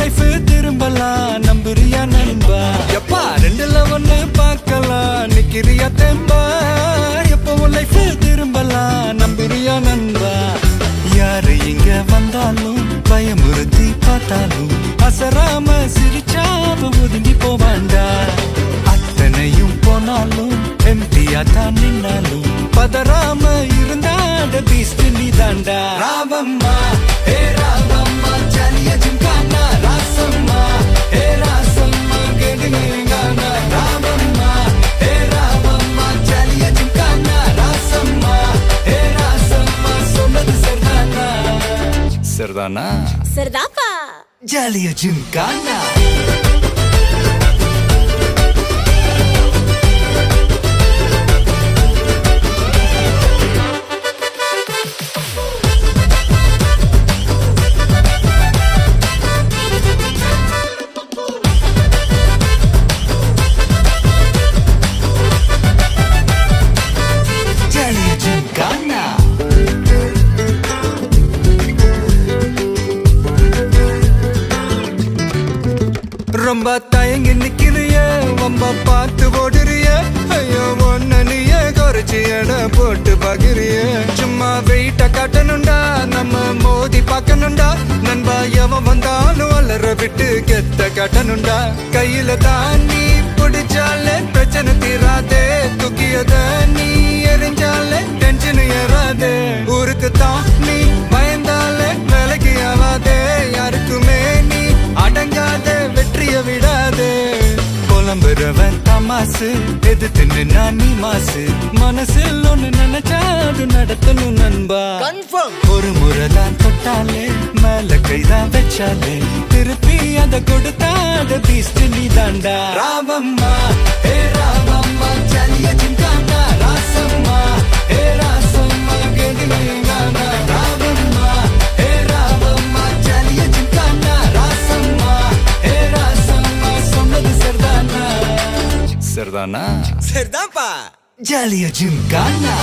Life திரும்பலாம் நம்புறியா நண்பா? எப்பா ரெண்டுல ஒண்ணு பார்க்கலாம் நிக்கிறியா தெம்பா? எப்போ லைஃப் திரும்பலாம் நம்புறியா நண்பா? யாரு இங்க வந்தாலும் பயமுறுத்தி பார்த்தாலும் அசராம சிரிச்சாவ ஒதுங்கி போவாண்டா. அத்தனையும் போனாலும் எம்டியா தான் நின்னாலும் பதறாம இருந்தாட பீஸ்ட் நீ தாண்டா. ராவம்மா ஹே ராவம்மா ஜாலியா ஜிம்கானா ராசம்மா ஹே ராசம்மா கேடுங்கானா. ராவம்மா ஹே ராவம்மா ஜாலியா ஜிம்கானா ராசம்மா ஹே ராசம்மா சொன்னது சரிதானா? சரிதானா? சரிதாப்பா. ஜாலியா ஜிம்கானா. ரொம்ப தயங்கி நிக்கிறிய ரொம்ப பார்த்து ஓடுறிய. ஐயோ ஒன்ன நீயே குறைச்சி எடை போட்டு பாக்குறிய. சும்மா வெயிட்ட காட்டணும்டா நம்ம மோதி பார்க்கணும்டா. நண்பா எவன் வந்தாலும் அலற விட்டு கெத்த காட்டணும்டா. கையில தாண்டி பிடிச்சாலே பிரச்சனை தீராதே. தூக்கியத நீ எரிஞ்சாலே டென்ஷன் ஏறாதே. ஊருக்கு தான் நீ பயந்தாலே வேலைக்கு ஆவாதே. யாருக்குமே நீ அடங்காத வெற்றிய விடாதே. புலம்புறவன் தமாசு எதிர்த்து நின்னா நீ மாசு. மனசில் ஒண்ணு நினைச்சாது நடத்தணும் நண்பா. ஒரு முறைதான் தொட்டாலே மேல கைதான் வச்சாலே திருப்பி அத கொடுத்தாத பீஸ்ட் நீ தாண்டா. ராவம்மா ஹே ராவம்மா ஜாலியா ஜிம்கானா ராசம்மா ஹே ராசம்மா கேடுங்கானா. ராவம்மா ஹே ராவம்மா ஜாலியா ஜிம்கானா ராசம்மா ஹே ராசம்மா சொன்னது சரிதானா? சரிதானா? சரிதான்ப்பா. ஜாலியா ஜிம்கானா.